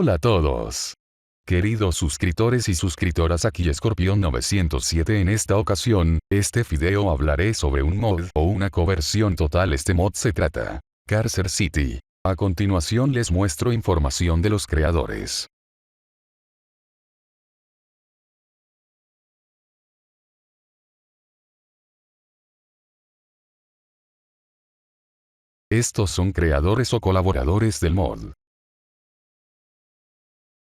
Hola a todos. Queridos suscriptores y suscriptoras, aquí Escorpión 907. En esta ocasión, este video hablaré sobre un mod o una conversión total. Este mod se trata Carcer City. A continuación les muestro información de los creadores. Estos son creadores o colaboradores del mod.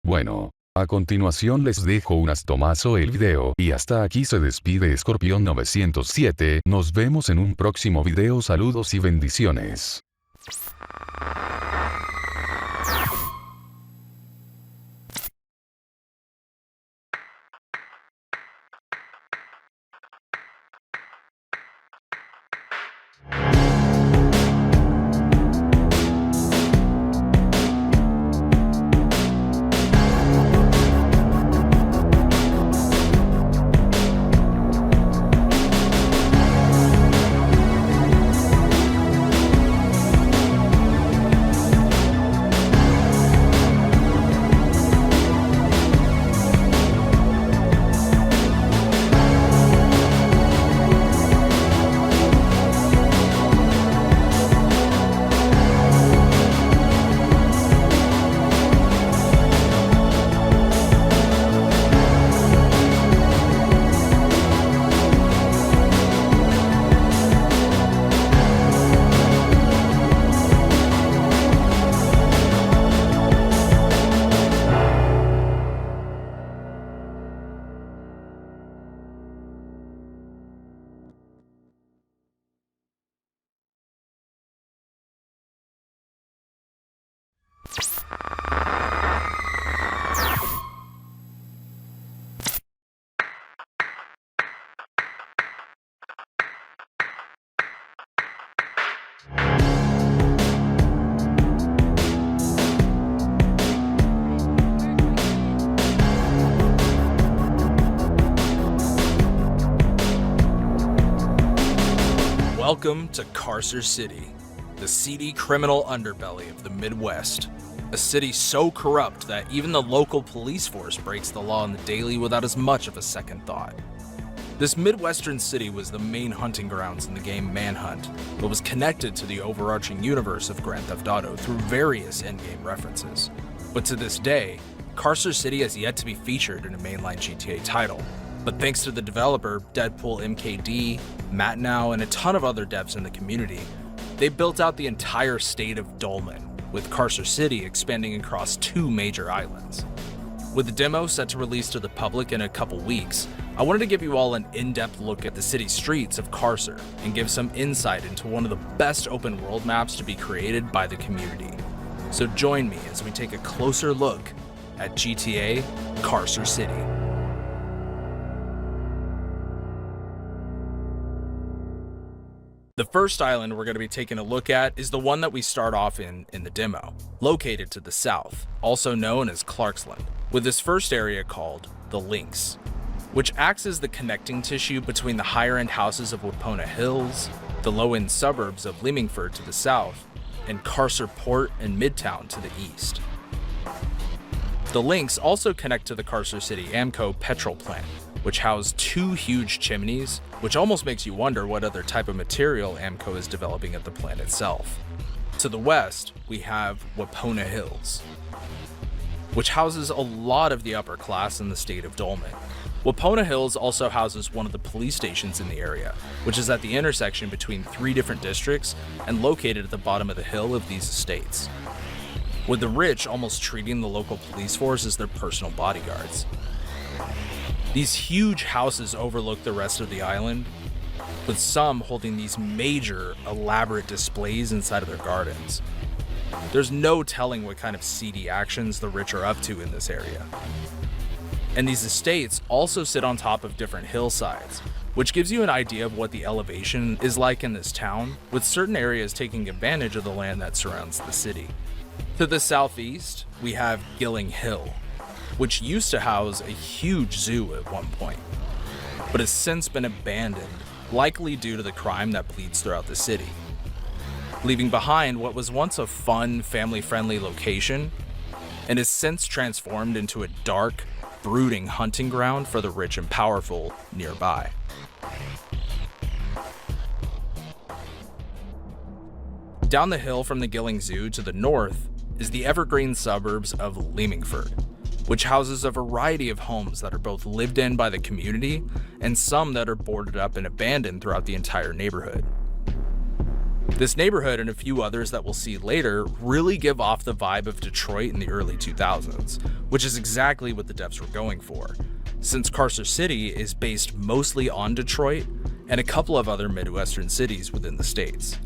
Bueno, a continuación les dejo unas tomas o el video y hasta aquí se despide Escorpión 907. Nos vemos en un próximo video. Saludos y bendiciones. Welcome to Carcer City, the seedy criminal underbelly of the Midwest. A city so corrupt that even the local police force breaks the law on the daily without as much of a second thought. This Midwestern city was the main hunting grounds in the game Manhunt, but was connected to the overarching universe of Grand Theft Auto through various endgame references. But to this day, Carcer City has yet to be featured in a mainline GTA title. But thanks to the developer, Deadpool MKD, Matt Now, and a ton of other devs in the community, they built out the entire state of Dolman, with Carcer City expanding across 2 major islands. With the demo set to release to the public in a couple weeks, I wanted to give you all an in-depth look at the city streets of Carcer and give some insight into one of the best open world maps to be created by the community. So join me as we take a closer look at GTA Carcer City. The first island we're going to be taking a look at is the one that we start off in the demo, located to the south, also known as Clarksland, with this first area called the Links, which acts as the connecting tissue between the higher-end houses of Wapona Hills, the low-end suburbs of Leamingford to the south, and Carcer Port and Midtown to the east. The Links also connect to the Carcer City Amco petrol plant, which house 2 huge chimneys, which almost makes you wonder what other type of material Amco is developing at the plant itself. To the west, we have Wapona Hills, which houses a lot of the upper class in the state of Dolman. Wapona Hills also houses one of the police stations in the area, which is at the intersection between 3 different districts and located at the bottom of the hill of these estates, with the rich almost treating the local police force as their personal bodyguards. These huge houses overlook the rest of the island, with some holding these major, elaborate displays inside of their gardens. There's no telling what kind of seedy actions the rich are up to in this area. And these estates also sit on top of different hillsides, which gives you an idea of what the elevation is like in this town, with certain areas taking advantage of the land that surrounds the city. To the southeast, we have Gilling Hill, which used to house a huge zoo at one point, but has since been abandoned, likely due to the crime that bleeds throughout the city, leaving behind what was once a fun, family-friendly location and has since transformed into a dark, brooding hunting ground for the rich and powerful nearby. Down the hill from the Gilling Zoo to the north is the evergreen suburbs of Leamingford, which houses a variety of homes that are both lived in by the community and some that are boarded up and abandoned throughout the entire neighborhood. This neighborhood and a few others that we'll see later really give off the vibe of Detroit in the early 2000s, which is exactly what the devs were going for, since Carcer City is based mostly on Detroit and a couple of other Midwestern cities within the states.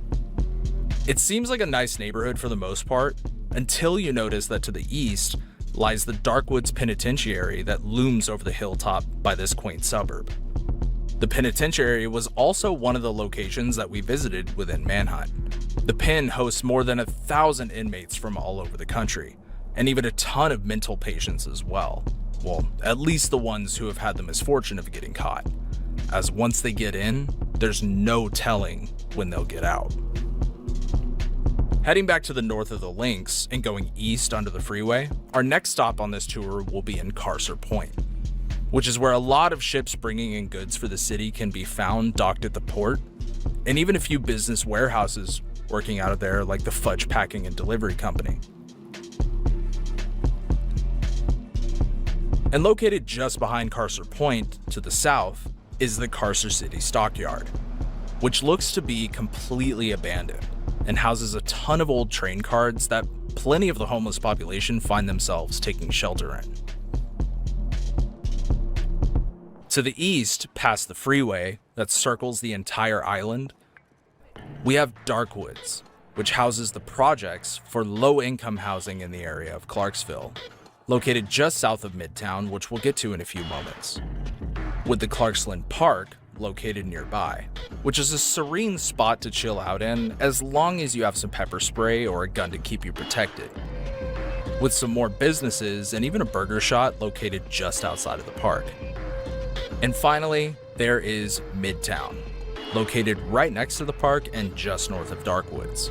It seems like a nice neighborhood for the most part, until you notice that to the east lies the Darkwoods Penitentiary that looms over the hilltop by this quaint suburb. The penitentiary was also one of the locations that we visited within Manhunt. The pen hosts more than 1,000 inmates from all over the country, and even a ton of mental patients as well. Well, at least the ones who have had the misfortune of getting caught, as once they get in, there's no telling when they'll get out. Heading back to the north of the links and going east onto the freeway, our next stop on this tour will be in Lac Point, which is where a lot of ships bringing in goods for the city can be found docked at the port, and even a few business warehouses working out of there like the Fudge Packing and Delivery Company. And located just behind Carcer Point to the south is the Carcer City Stockyard, which looks to be completely abandoned and houses a ton of old train cards that plenty of the homeless population find themselves taking shelter in. To the east, past the freeway that circles the entire island, we have Darkwoods, which houses the projects for low-income housing in the area of Clarksville, located just south of Midtown, which we'll get to in a few moments, with the Clarksland Park located nearby, which is a serene spot to chill out in as long as you have some pepper spray or a gun to keep you protected, with some more businesses and even a burger shop located just outside of the park. And finally, there is Midtown, located right next to the park and just north of Darkwoods,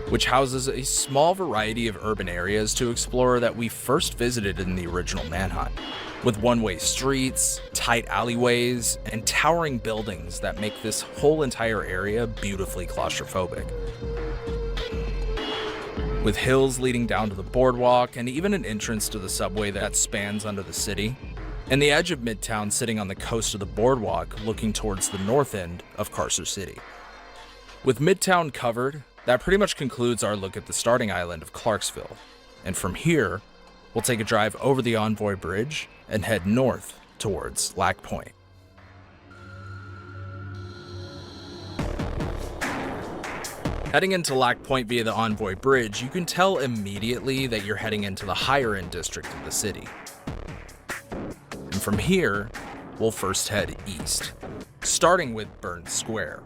which houses a small variety of urban areas to explore that we first visited in the original Manhunt, with one-way streets, tight alleyways, and towering buildings that make this whole entire area beautifully claustrophobic. With hills leading down to the boardwalk and even an entrance to the subway that spans under the city, and the edge of Midtown sitting on the coast of the boardwalk looking towards the north end of Carcer City. With Midtown covered, that pretty much concludes our look at the starting island of Clarksville, and from here, we'll take a drive over the Envoy Bridge and head north towards Lac Point. Heading into Lac Point via the Envoy Bridge, you can tell immediately that you're heading into the higher end district of the city. And from here, we'll first head east, starting with Burns Square,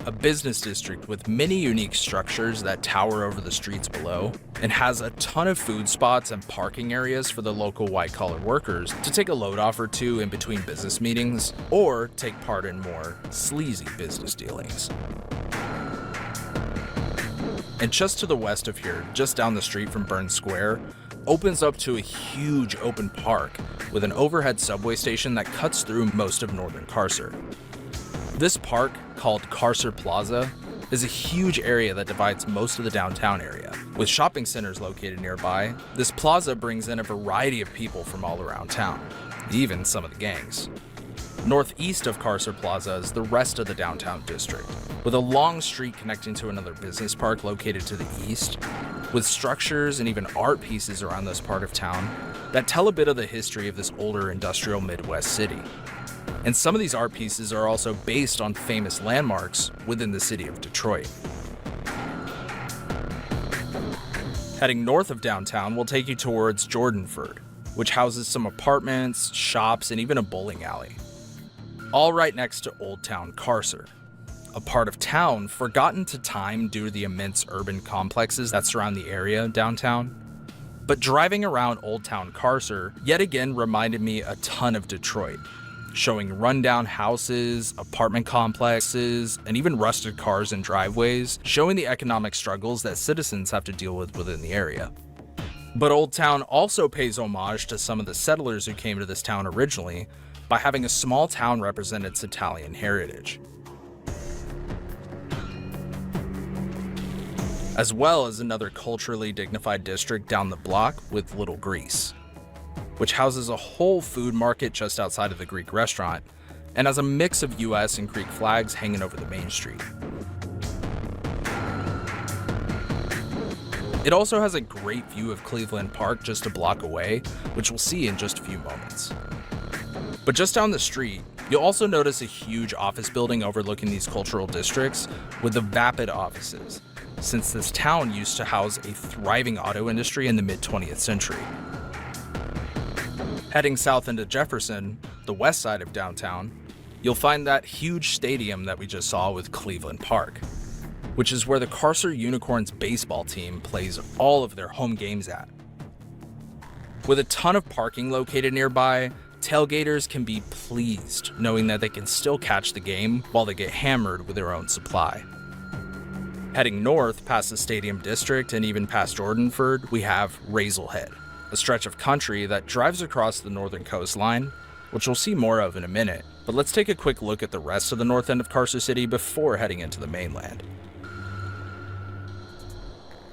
a business district with many unique structures that tower over the streets below, and has a ton of food spots and parking areas for the local white-collar workers to take a load off or two in between business meetings, or take part in more sleazy business dealings. And just to the west of here, just down the street from Burns Square, opens up to a huge open park with an overhead subway station that cuts through most of northern Carcer. This park, called Carcer Plaza, is a huge area that divides most of the downtown area. With shopping centers located nearby, this plaza brings in a variety of people from all around town, even some of the gangs. Northeast of Carcer Plaza is the rest of the downtown district, with a long street connecting to another business park located to the east, with structures and even art pieces around this part of town that tell a bit of the history of this older industrial Midwest city. And some of these art pieces are also based on famous landmarks within the city of Detroit. Heading north of downtown will take you towards Jordanford, which houses some apartments, shops, and even a bowling alley. All right next to Old Town Carcer, a part of town forgotten to time due to the immense urban complexes that surround the area downtown. But driving around Old Town Carcer yet again reminded me a ton of Detroit, showing rundown houses, apartment complexes, and even rusted cars and driveways, showing the economic struggles that citizens have to deal with within the area. But Old Town also pays homage to some of the settlers who came to this town originally by having a small town represent its Italian heritage, as well as another culturally dignified district down the block with Little Greece, which houses a whole food market just outside of the Greek restaurant and has a mix of US and Greek flags hanging over the main street. It also has a great view of Cleveland Park just a block away, which we'll see in just a few moments. But just down the street, you'll also notice a huge office building overlooking these cultural districts with the Vapid offices, since this town used to house a thriving auto industry in the mid-20th century. Heading south into Jefferson, the west side of downtown, you'll find that huge stadium that we just saw with Cleveland Park, which is where the Carcer Unicorns baseball team plays all of their home games at. With a ton of parking located nearby, tailgaters can be pleased knowing that they can still catch the game while they get hammered with their own supply. Heading north past the stadium district and even past Jordanford, we have Razelhead, a stretch of country that drives across the northern coastline, which we'll see more of in a minute, but let's take a quick look at the rest of the north end of Carcer City before heading into the mainland.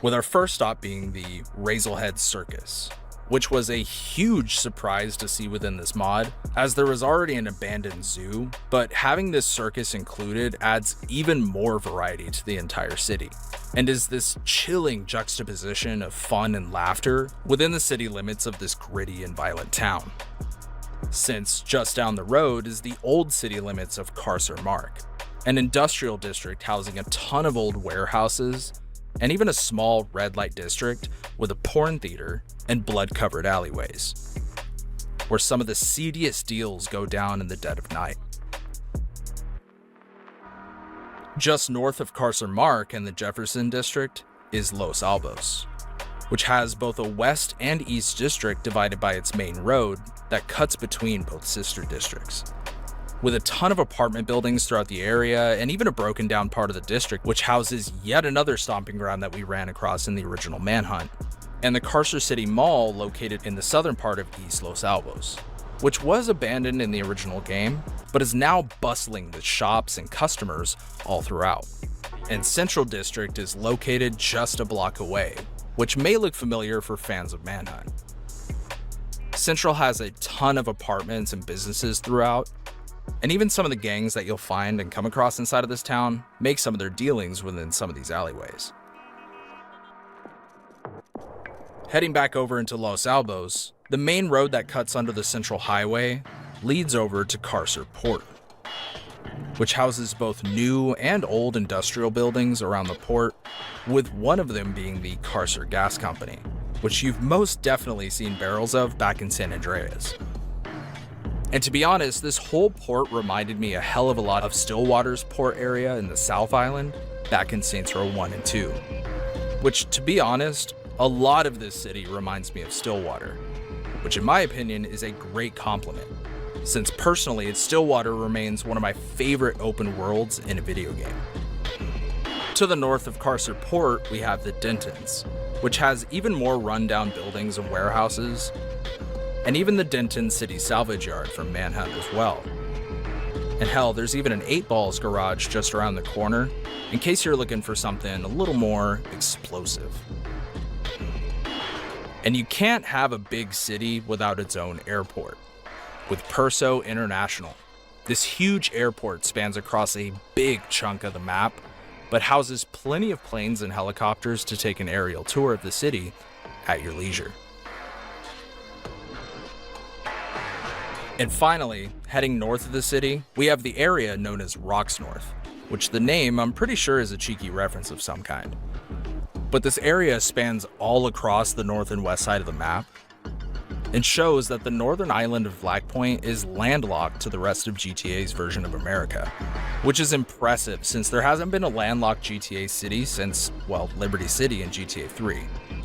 With our first stop being the Razelhead Circus, which was a huge surprise to see within this mod, as there was already an abandoned zoo, but having this circus included adds even more variety to the entire city, and is this chilling juxtaposition of fun and laughter within the city limits of this gritty and violent town. Since just down the road is the old city limits of Carcer Mark, an industrial district housing a ton of old warehouses, and even a small red light district with a porn theater and blood-covered alleyways, where some of the seediest deals go down in the dead of night. Just north of Carcer Mark and the Jefferson district is Los Albos, which has both a west and east district divided by its main road that cuts between both sister districts, with a ton of apartment buildings throughout the area and even a broken down part of the district which houses yet another stomping ground that we ran across in the original manhunt, and the Carcer City Mall located in the southern part of East Los Albos, which was abandoned in the original game, but is now bustling with shops and customers all throughout. And Central District is located just a block away, which may look familiar for fans of Manhunt. Central has a ton of apartments and businesses throughout, and even some of the gangs that you'll find and come across inside of this town make some of their dealings within some of these alleyways. Heading back over into Los Albos, the main road that cuts under the Central Highway leads over to Carcer Port, which houses both new and old industrial buildings around the port, with one of them being the Carcer Gas Company, which you've most definitely seen barrels of back in San Andreas. And to be honest, this whole port reminded me a hell of a lot of Stillwater's port area in the South Island back in Saints Row 1 and 2, which, to be honest, a lot of this city reminds me of Stillwater, which in my opinion is a great compliment, since personally Stillwater remains one of my favorite open worlds in a video game. To the north of Carcer Port, we have the Dentons, which has even more rundown buildings and warehouses, and even the Denton City Salvage Yard from Manhunt as well. And hell, there's even an 8-Balls garage just around the corner, in case you're looking for something a little more explosive. And you can't have a big city without its own airport, with Perso International. This huge airport spans across a big chunk of the map, but houses plenty of planes and helicopters to take an aerial tour of the city at your leisure. And finally, heading north of the city, we have the area known as Rocks North, which the name I'm pretty sure is a cheeky reference of some kind. But this area spans all across the north and west side of the map, and shows that the northern island of Lac Point is landlocked to the rest of GTA's version of America, which is impressive since there hasn't been a landlocked GTA city since, well, Liberty City in GTA 3.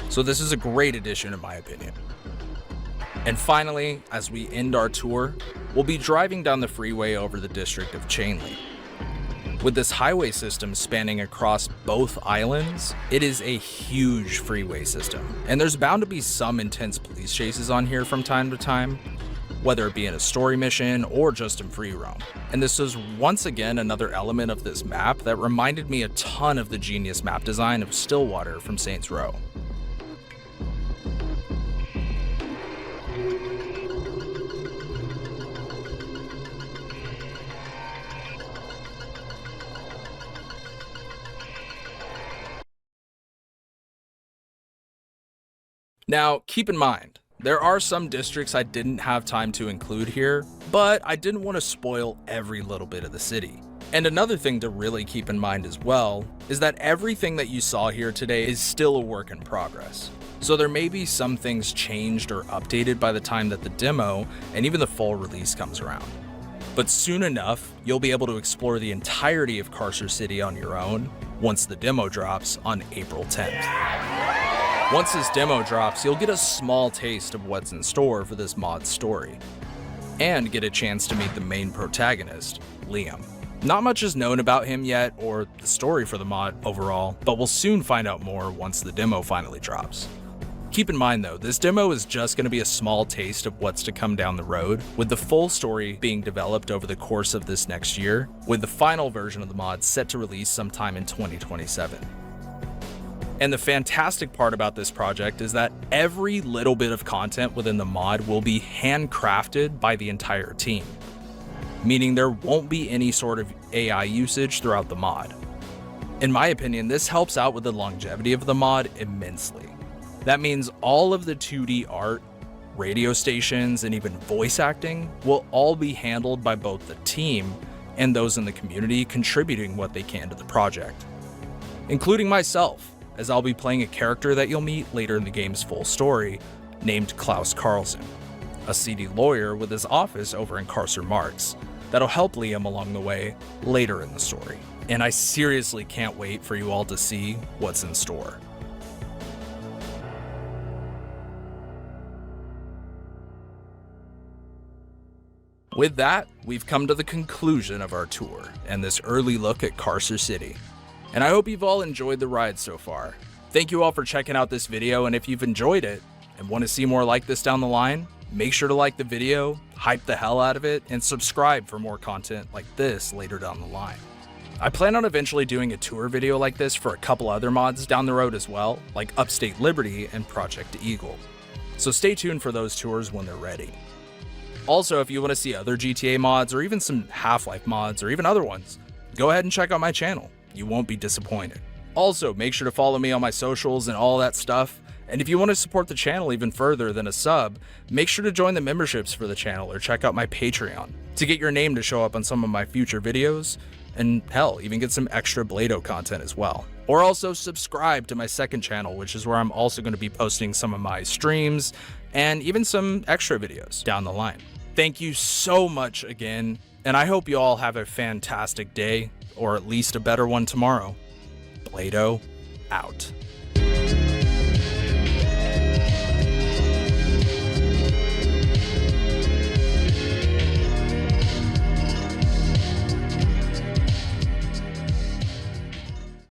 So this is a great addition in my opinion. And finally, as we end our tour, we'll be driving down the freeway over the district of Chainley. With this highway system spanning across both islands, it is a huge freeway system, and there's bound to be some intense police chases on here from time to time, whether it be in a story mission or just in free roam. And this is once again another element of this map that reminded me a ton of the genius map design of Stillwater from Saints Row. Now, keep in mind, there are some districts I didn't have time to include here, but I didn't want to spoil every little bit of the city. And another thing to really keep in mind as well is that everything that you saw here today is still a work in progress. So there may be some things changed or updated by the time that the demo and even the full release comes around. But soon enough, you'll be able to explore the entirety of Carcer City on your own once the demo drops on April 10th. Once this demo drops, you'll get a small taste of what's in store for this mod's story, and get a chance to meet the main protagonist, Liam. Not much is known about him yet, or the story for the mod overall, but we'll soon find out more once the demo finally drops. Keep in mind though, this demo is just going to be a small taste of what's to come down the road, with the full story being developed over the course of this next year, with the final version of the mod set to release sometime in 2027. And the fantastic part about this project is that every little bit of content within the mod will be handcrafted by the entire team, meaning there won't be any sort of AI usage throughout the mod. In my opinion, this helps out with the longevity of the mod immensely. That means all of the 2D art, radio stations, and even voice acting will all be handled by both the team and those in the community contributing what they can to the project, including myself, as I'll be playing a character that you'll meet later in the game's full story, named Klaus Carlson, a seedy lawyer with his office over in Carcer Marks, that'll help Liam along the way later in the story. And I seriously can't wait for you all to see what's in store. With that, we've come to the conclusion of our tour and this early look at Carcer City. And I hope you've all enjoyed the ride so far. Thank you all for checking out this video, and if you've enjoyed it and want to see more like this down the line, make sure to like the video, hype the hell out of it, and subscribe for more content like this later down the line. I plan on eventually doing a tour video like this for a couple other mods down the road as well, like Upstate Liberty and Project Eagle. So stay tuned for those tours when they're ready. Also, if you want to see other GTA mods or even some Half-Life mods or even other ones, go ahead and check out my channel. You won't be disappointed. Also, make sure to follow me on my socials and all that stuff. And if you want to support the channel even further than a sub, make sure to join the memberships for the channel or check out my Patreon to get your name to show up on some of my future videos, and hell, even get some extra Blado content as well. Or also subscribe to my second channel, which is where I'm also going to be posting some of my streams and even some extra videos down the line. Thank you so much again, and I hope you all have a fantastic day, or at least a better one tomorrow. Blado out.